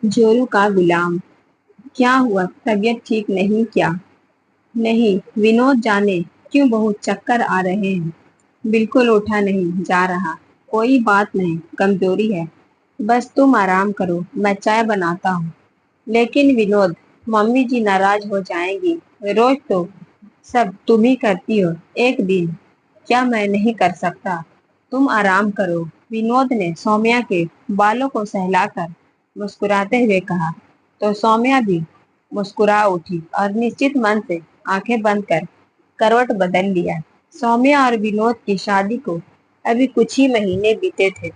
जोरू का गुलाम। क्या हुआ, तबीयत ठीक नहीं क्या? नहीं, विनोद जाने क्यों बहुत चक्कर आ रहे हैं। बिल्कुल उठा नहीं जा रहा। कोई बात नहीं, कमजोरी है। बस तुम आराम करो, मैं चाय बनाता हूँ। लेकिन विनोद, मम्मी जी नाराज हो जाएंगी। रोज तो सब तुम ही करती हो, एक दिन क्या मैं नहीं कर सकता? तुम आराम करो। विनोद ने सौम्या के बालों को सहलाकर मुस्कुराते हुए कहा। तो सौम्या भी मुस्कुरा उठी और निश्चित मन से आंखें बंद कर करवट बदल लिया। सौम्या और विनोद की शादी को अभी कुछ ही महीने बीते थे।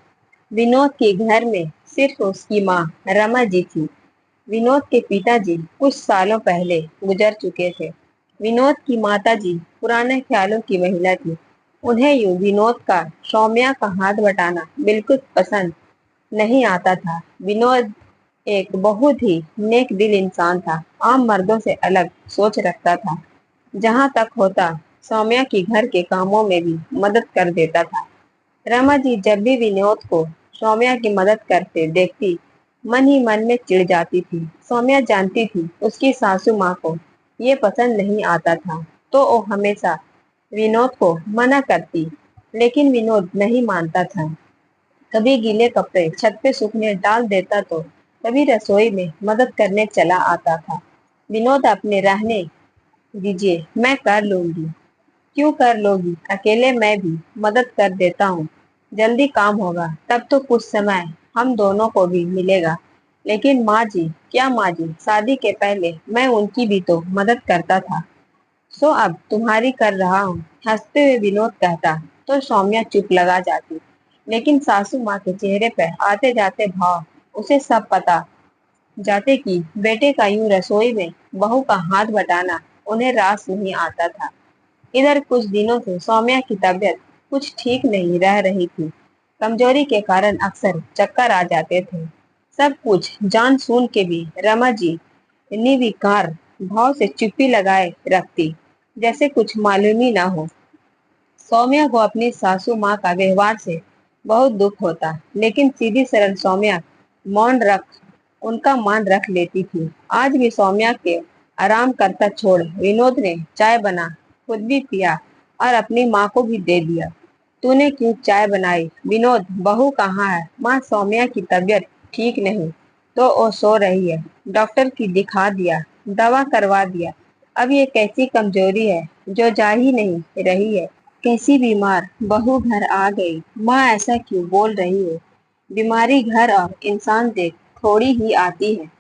विनोद के घर में सिर्फ उसकी माँ रमा जी थी। विनोद के पिताजी कुछ सालों पहले गुजर चुके थे। विनोद की माताजी पुराने ख्यालों की महिला थी। उन्हें यूं विनोद का सौम्या का हाथ बटाना बिल्कुल पसंद नहीं आता था। विनोद एक बहुत ही नेक दिल इंसान था। आम मर्दों से अलग सोच रखता था। जहां तक होता, सौम्या की घर के कामों में भी मदद कर देता था। रमा जी जब भी विनोद को सौम्या की मदद करते देखती, मन ही मन में चिढ़ जाती थी। सौम्या जानती थी उसकी सासू माँ को ये पसंद नहीं आता था, तो वो हमेशा विनोद को मना करती। लेकिन विनोद नहीं मानता था। कभी गीले कपड़े छत पे सूखने डाल देता तो कभी रसोई में मदद करने चला आता था। विनोद, अपने रहने दीजिए, मैं कर लूंगी। क्यों कर लोगी, अकेले मैं भी मदद कर देता हूँ। जल्दी काम होगा, तब तो कुछ समय हम दोनों को भी मिलेगा। लेकिन माँ जी, क्या माँ जी, शादी के पहले मैं उनकी भी तो मदद करता था। सो अब तुम्हारी कर रहा हूँ, हंसते हुए विनोद कहता। तो सौम्या चुप लगा जाती। लेकिन सासू माँ के चेहरे पर आते जाते भाव उसे सब पता जाते कि बेटे का यूं रसोई में बहू का हाथ बटाना उन्हें रास नहीं आता था। इधर कुछ दिनों से सौम्या की तबीयत कुछ ठीक नहीं रह रही थी। कमजोरी के कारण अक्सर चक्कर आ जाते थे। सब कुछ जान सुन के भी रमा जी निर्विकार भाव से चुप्पी लगाए रखती, जैसे कुछ मालूम ही ना हो। सौम्या को अपनी सासू माँ का व्यवहार से बहुत दुख होता, लेकिन सीधी सरल सौम्या मौन रख उनका मान रख लेती थी। आज भी सौम्या के आराम करता छोड़ विनोद ने चाय बना, खुद भी पिया और अपनी माँ को भी दे दिया। तूने क्यों चाय बनाई विनोद, बहू कहाँ है? माँ, सौम्या की तबीयत ठीक नहीं तो वो सो रही है। डॉक्टर की दिखा दिया, दवा करवा दिया। अब ये कैसी कमजोरी है जो जा ही नहीं रही है? कैसी बीमार बहू घर आ गई। माँ, ऐसा क्यों बोल रही हो? बीमारी घर और इंसान देख थोड़ी ही आती है।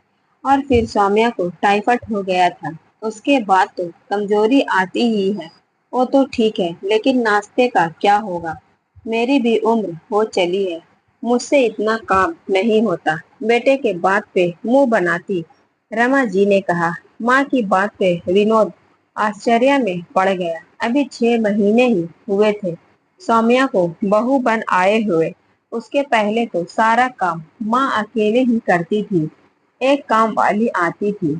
और फिर सौम्या को टाइफाइड हो गया था, उसके बाद तो कमजोरी आती ही है। वो तो ठीक है, लेकिन नाश्ते का क्या होगा? मेरी भी उम्र हो चली है, मुझसे इतना काम नहीं होता। बेटे के बात पे मुंह बनाती रमा जी ने कहा। माँ की बात पे विनोद आश्चर्य में पड़ गया। अभी 6 महीने ही हुए थे सौम्या को बहू बन आए हुए। उसके पहले तो सारा काम माँ अकेले ही करती थी। एक काम वाली आती थी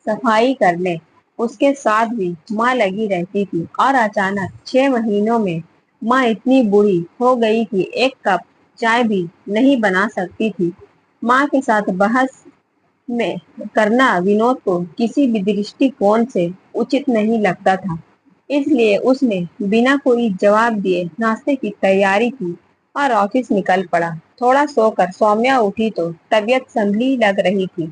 सफाई करने, उसके साथ भी माँ लगी रहती थी। और अचानक 6 महीनों में माँ इतनी बूढ़ी हो गई कि एक कप चाय भी नहीं बना सकती थी। माँ के साथ बहस में करना विनोद को किसी भी दृष्टिकोण से उचित नहीं लगता था। इसलिए उसने बिना कोई जवाब दिए नाश्ते की तैयारी की और ऑफिस निकल पड़ा। थोड़ा सोकर सौम्या उठी तो तबीयत संभली लग रही थी।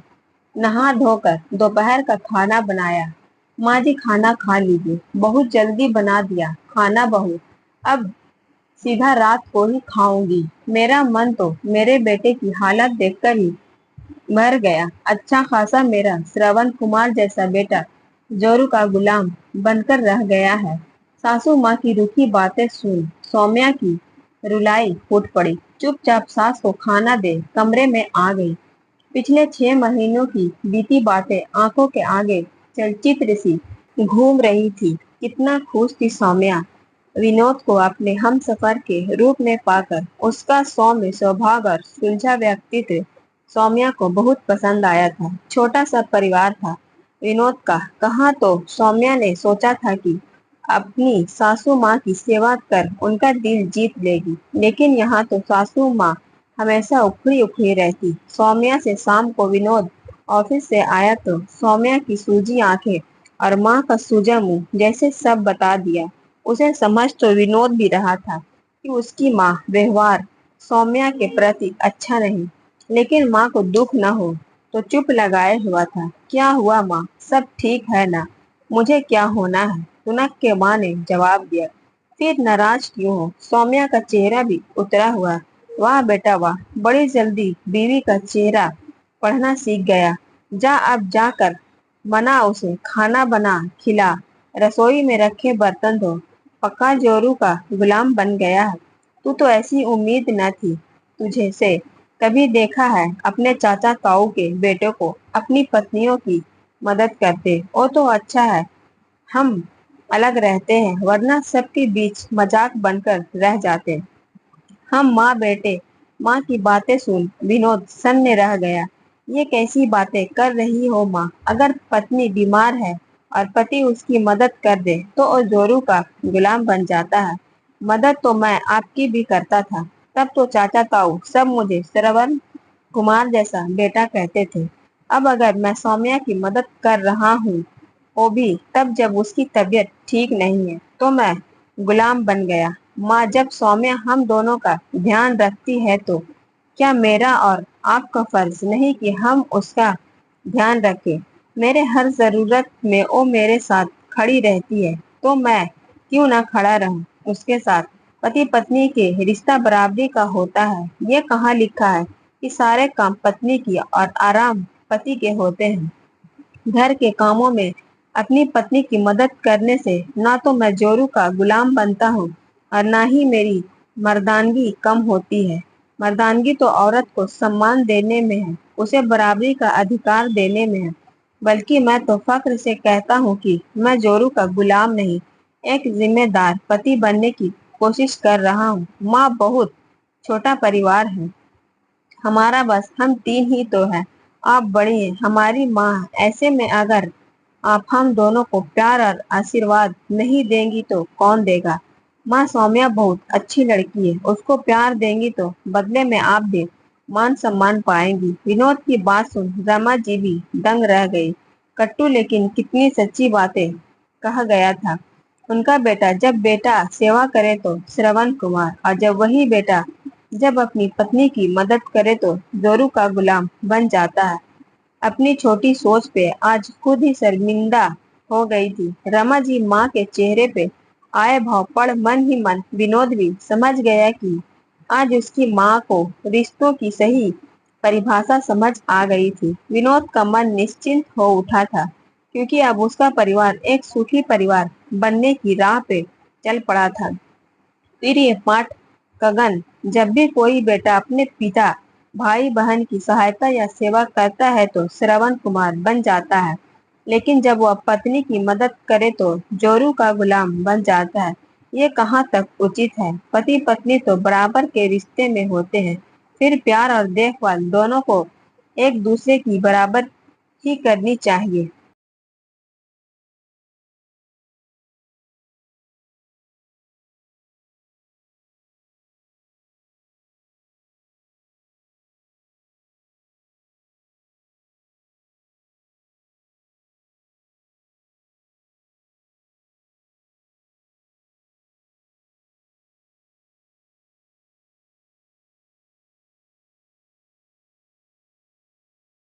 नहा धोकर दोपहर का खाना बनाया। माँ जी, खाना खा लीजिए, बहुत जल्दी बना दिया खाना बहू। अब सीधा रात को ही खाऊंगी। मेरा मन तो मेरे बेटे की हालत देखकर ही मर गया। अच्छा खासा मेरा श्रवण कुमार जैसा बेटा जोरू का गुलाम बनकर रह गया है। सासू माँ की रूखी बातें सुन सौम्या की रुलाई फूट पड़ी। चुपचाप सास को खाना दे कमरे में आ गई। पिछले 6 महीनों की बीती बातें आंखों के आगे चलचित्र सी घूम रही थी। कितना खुश थी सौम्या विनोद को अपने हमसफर के रूप में पाकर। उसका सौम्य स्वभाव और सुलझा व्यक्तित्व सौम्या को बहुत पसंद आया था। छोटा सा परिवार था विनोद का। कहाँ तो सौम्या ने सोचा था कि अपनी सासू माँ की सेवा कर उनका दिल जीत लेगी, लेकिन यहाँ तो सासू माँ हमेशा उखड़ी उखड़ी रहती। सौम्या से शाम को विनोद ऑफिस से आया तो सौम्या की सूजी आंखें और माँ का सूजा मुंह जैसे सब बता दिया। उसे समझ तो विनोद भी रहा था कि उसकी माँ व्यवहार सौम्या के प्रति अच्छा नहीं, लेकिन माँ को दुख न हो तो चुप लगाए हुआ था। क्या हुआ माँ, सब ठीक है ना? मुझे क्या होना है, तुनक के माँ ने जवाब दिया। फिर नाराज क्यों हो? सौम्या का चेहरा भी उतरा हुआ। वाह बेटा वाह, बड़ी जल्दी बीवी का चेहरा पढ़ना सीख गया। जा अब जाकर मना उसे, खाना बना खिला, रसोई में रखे बर्तन धो। पक्का जोरू का गुलाम बन गया है। तू तो ऐसी उम्मीद न थी तुझे से। कभी देखा है अपने चाचा ताऊ के बेटों को अपनी पत्नियों की मदद करते? वो तो अच्छा है हम अलग रहते हैं, वरना सबके बीच मजाक बनकर रह जाते। हम माँ बेटे। माँ की बातें सुन विनोद सन्ने रह गया। ये कैसी बातें कर रही हो माँ? अगर पत्नी बीमार है और पति उसकी मदद कर दे तो वो जोरू का गुलाम बन जाता है। मदद तो मैं आपकी भी करता था। तब तो चाचा ताऊ सब मुझे श्रवण कुमार जैसा बेटा कहते थे। अब अगर मैं सौम्या की मदद कर रहा हूँ वो भी तब जब उसकी तबीयत ठीक नहीं है, तो मैं गुलाम बन गया। माँ, जब सौम्या हम दोनों का ध्यान रखती है तो क्या मेरा और आपका फर्ज नहीं कि हम उसका ध्यान रखें? मेरे हर जरूरत में वो मेरे साथ खड़ी रहती है, तो मैं क्यों ना खड़ा रहूं उसके साथ? पति पत्नी के रिश्ता बराबरी का होता है। ये कहाँ लिखा है कि सारे काम पत्नी की और आराम पति के होते हैं? घर के कामों में अपनी पत्नी की मदद करने से ना तो मैं जोरू का गुलाम बनता हूँ और ना ही मेरी मर्दानगी कम होती है। मर्दानगी तो औरत को सम्मान देने में है, उसे बराबरी का अधिकार देने में है। बल्कि मैं तो फक्र से कहता हूँ कि मैं जोरू का गुलाम नहीं, एक जिम्मेदार पति बनने की कोशिश कर रहा हूँ। माँ, बहुत छोटा परिवार है हमारा, बस हम तीन ही तो हैं। आप बड़ी हैं, हमारी माँ है। ऐसे में अगर आप हम दोनों को प्यार और आशीर्वाद नहीं देंगी तो कौन देगा? माँ, सौम्या बहुत अच्छी लड़की है, उसको प्यार देंगी तो बदले में आप भी मान सम्मान पाएंगी। विनोद की बात सुन रमा जी भी दंग रह गई। कट्टू लेकिन कितनी सच्ची बातें कहा गया था। उनका बेटा जब बेटा सेवा करे तो श्रवण कुमार, और जब वही बेटा जब अपनी पत्नी की मदद करे तो जोरू का गुलाम बन जाता है। अपनी छोटी सोच पे आज खुद ही शर्मिंदा हो गई थी। रमा जी माँ के चेहरे पे आए भाव पढ़ मन ही मन विनोद भी समझ गया कि आज उसकी माँ को रिश्तों की सही परिभाषा समझ आ गई थी। विनोद का मन निश्चिंत हो उठा था, क्योंकि अब उसका परिवार एक सुखी परिवार बनने की राह पे चल पड़ा था। फिर ये पाठ गगन, जब भी कोई बेटा अपने पिता भाई बहन की सहायता या सेवा करता है तो श्रवण कुमार बन जाता है, लेकिन जब वह पत्नी की मदद करे तो जोरू का गुलाम बन जाता है। ये कहाँ तक उचित है? पति पत्नी तो बराबर के रिश्ते में होते हैं। फिर प्यार और देखभाल दोनों को एक दूसरे की बराबर ही करनी चाहिए।